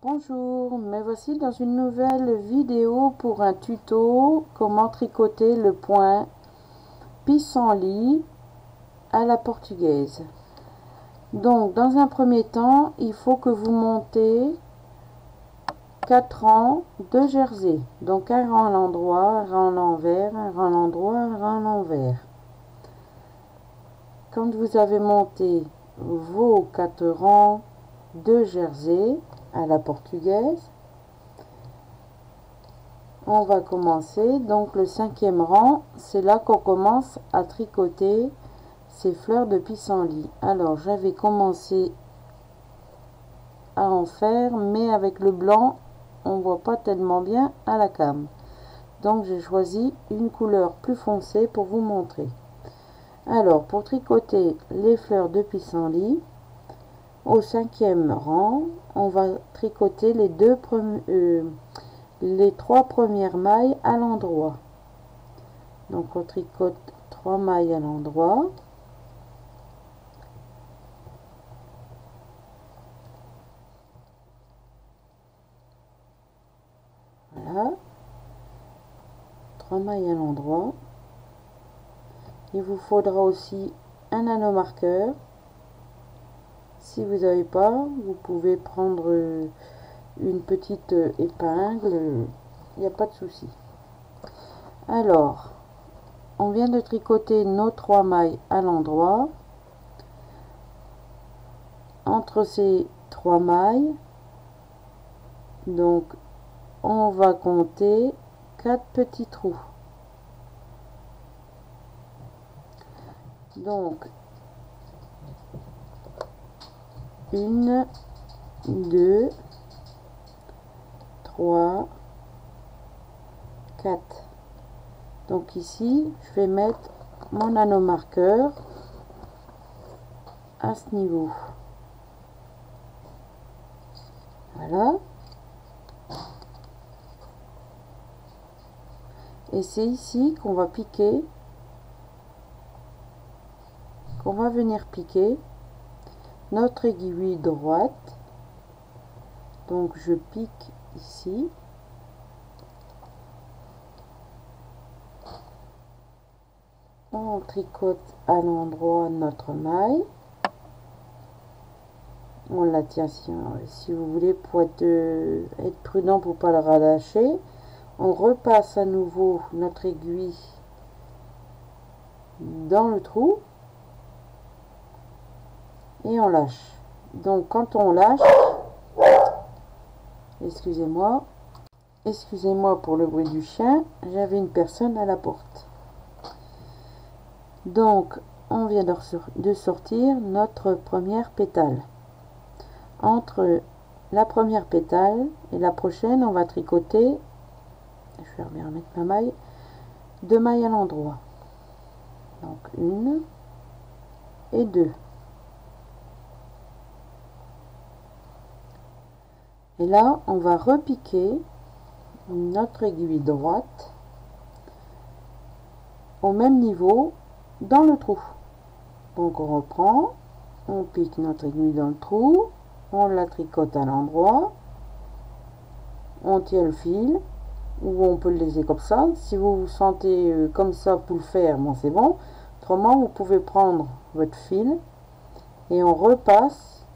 Bonjour, me voici dans une nouvelle vidéo pour un tuto comment tricoter le point pissenlit à la portugaise. Donc dans un premier temps, il faut que vous montez 4 rangs de jersey. Donc un rang à l'endroit, un rang à l'envers, un rang à l'endroit, un rang à l'envers. Quand vous avez monté vos 4 rangs de jersey à la portugaise, on va commencer. Donc le 5e rang, c'est là qu'on commence à tricoter ces fleurs de pissenlit. Alors j'avais commencé à en faire, mais avec le blanc on voit pas tellement bien à la came, donc j'ai choisi une couleur plus foncée pour vous montrer. Alors pour tricoter les fleurs de pissenlit, au 5e rang, on va tricoter les 3 premières mailles à l'endroit. Donc on tricote 3 mailles à l'endroit. Voilà. 3 mailles à l'endroit. Il vous faudra aussi un anneau marqueur. Si vous n'avez pas, vous pouvez prendre une petite épingle. Il n'y a pas de souci. Alors, on vient de tricoter nos 3 mailles à l'endroit. Entre ces 3 mailles, donc on va compter 4 petits trous. Donc 1, 2, 3, 4. Donc ici je vais mettre mon anneau marqueur à ce niveau. Voilà. Et c'est ici qu'on va piquer, qu'on va venir piquer notre aiguille droite. Donc je pique ici. On tricote à l'endroit notre maille. On la tient si vous voulez pour être prudent pour pas la relâcher. On repasse à nouveau notre aiguille dans le trou et on lâche. Donc quand on lâche, excusez-moi pour le bruit du chien, j'avais une personne à la porte. Donc on vient de sortir notre première pétale. Entre la première pétale et la prochaine, on va tricoter, je vais bien remettre ma maille, 2 mailles à l'endroit. Donc 1 et 2. Et là, on va repiquer notre aiguille droite au même niveau dans le trou. Donc on reprend, on pique notre aiguille dans le trou, on la tricote à l'endroit, on tient le fil, ou on peut le laisser comme ça. Si vous vous sentez comme ça pour le faire, bon c'est bon. Autrement, vous pouvez prendre votre fil et on repasse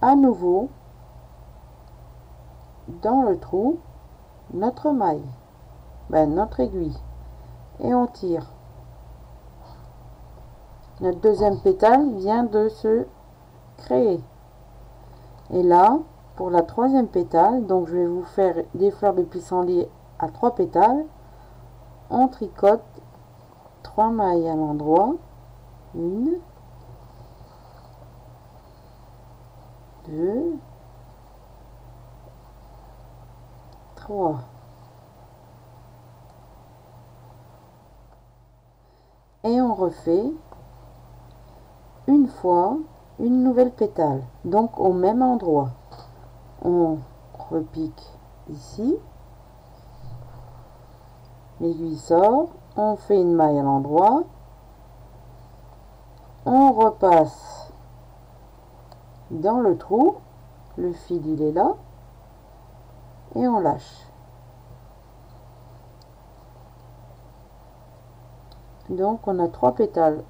à nouveau dans le trou notre maille, notre aiguille, et on tire. Notre deuxième pétale vient de se créer. Et là, pour la 3e pétale, donc je vais vous faire des fleurs de pissenlit à 3 pétales. On tricote 3 mailles à l'endroit. 1, 2, 3. Et on refait une fois une nouvelle pétale, donc au même endroit. On repique ici, l'aiguille sort, on fait une maille à l'endroit, on repasse dans le trou, le fil il est là, et on lâche. Donc on a 3 pétales,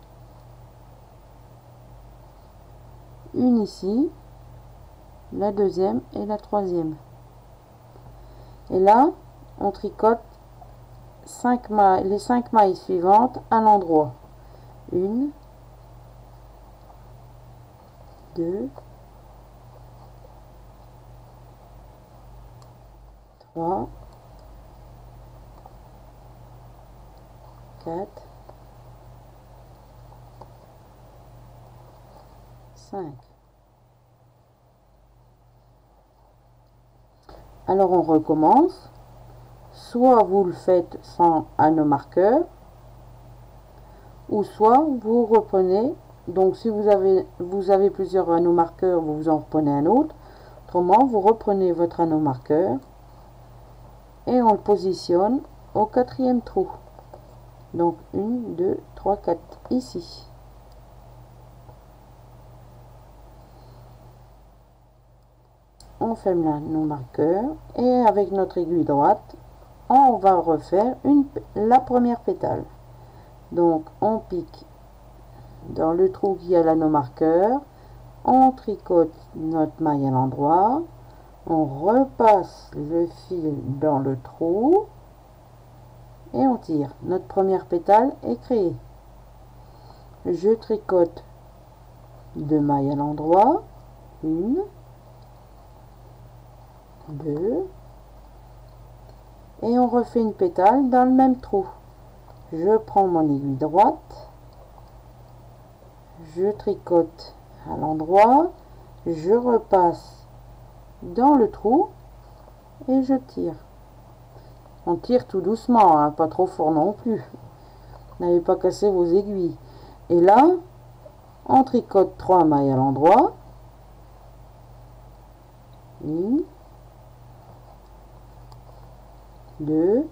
une ici, la deuxième et la troisième. Et là on tricote les 5 mailles suivantes à l'endroit. 1, 2, 3, 4, 5. Alors on recommence. Soit vous le faites sans anneau marqueur, ou soit vous reprenez. Donc si vous avez plusieurs anneaux marqueurs, vous en reprenez un autre. Autrement, vous reprenez votre anneau marqueur et on le positionne au 4e trou. Donc 1, 2, 3, 4 ici. On ferme l'anneau marqueur et avec notre aiguille droite, on va refaire la première pétale. Donc on pique dans le trou qui a l'anneau marqueur, on tricote notre maille à l'endroit, on repasse le fil dans le trou et on tire. Notre première pétale est créée. Je tricote 2 mailles à l'endroit, 1, 2, et on refait une pétale dans le même trou. Je prends mon aiguille droite, je tricote à l'endroit, je repasse dans le trou et je tire. On tire tout doucement, hein, pas trop fort non plus. N'allez pas casser vos aiguilles. Et là, on tricote 3 mailles à l'endroit. 1, 2,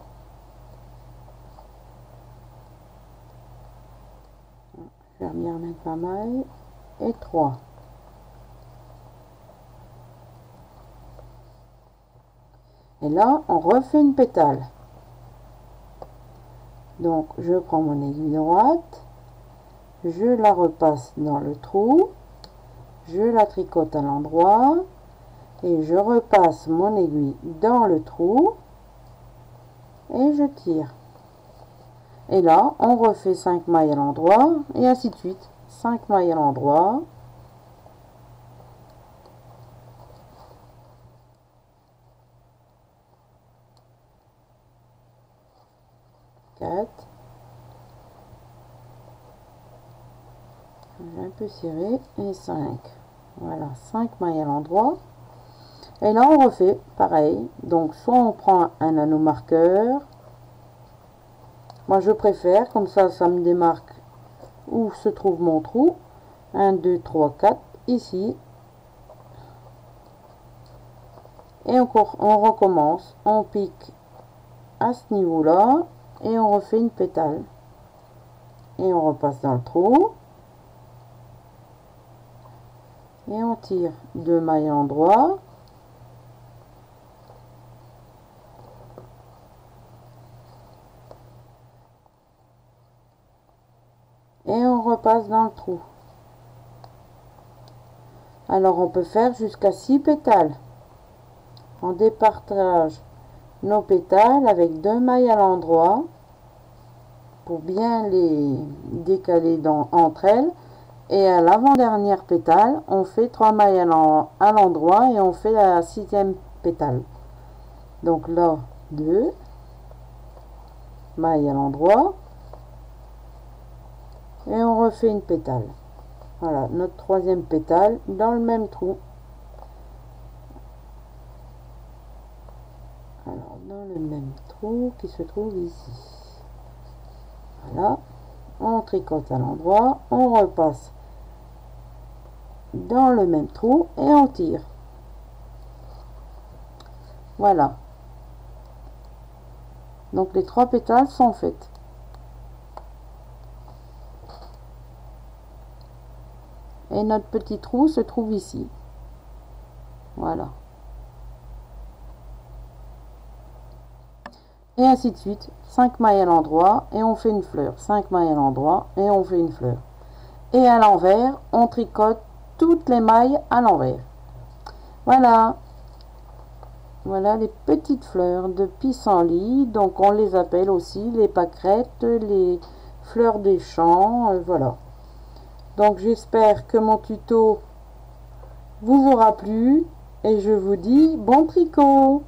je vais bien remettre ma maille, et 3. Et là, on refait une pétale. Donc, je prends mon aiguille droite, je la repasse dans le trou, je la tricote à l'endroit, et je repasse mon aiguille dans le trou, et je tire. Et là, on refait 5 mailles à l'endroit, et ainsi de suite. 5 mailles à l'endroit. 4. J'ai un peu serré, et 5. Voilà, 5 mailles à l'endroit. Et là, on refait pareil. Donc, soit on prend un anneau marqueur. Moi, je préfère, comme ça me démarque où se trouve mon trou. 1, 2, 3, 4, ici. Et encore, on recommence. On pique à ce niveau-là. Et on refait une pétale. Et on repasse dans le trou. Et on tire 2 mailles à l'endroit. Et on repasse dans le trou. Alors on peut faire jusqu'à 6 pétales. On départage nos pétales avec 2 mailles à l'endroit pour bien les décaler entre elles. Et à l'avant-dernière pétale, on fait 3 mailles à l'endroit et on fait la 6e pétale. Donc là, 2 mailles à l'endroit et on refait une pétale. Voilà, notre 3e pétale dans le même trou. Alors, dans le même trou qui se trouve ici. Voilà, on tricote à l'endroit, on repasse dans le même trou et on tire. Voilà. Donc les 3 pétales sont faites. Et notre petit trou se trouve ici. Voilà. et ainsi de suite. 5 mailles à l'endroit et on fait une fleur, 5 mailles à l'endroit et on fait une fleur, et à l'envers on tricote toutes les mailles à l'envers. Voilà, voilà les petites fleurs de pissenlit, donc on les appelle aussi les pâquerettes, les fleurs des champs, voilà. Donc j'espère que mon tuto vous aura plu et je vous dis bon tricot.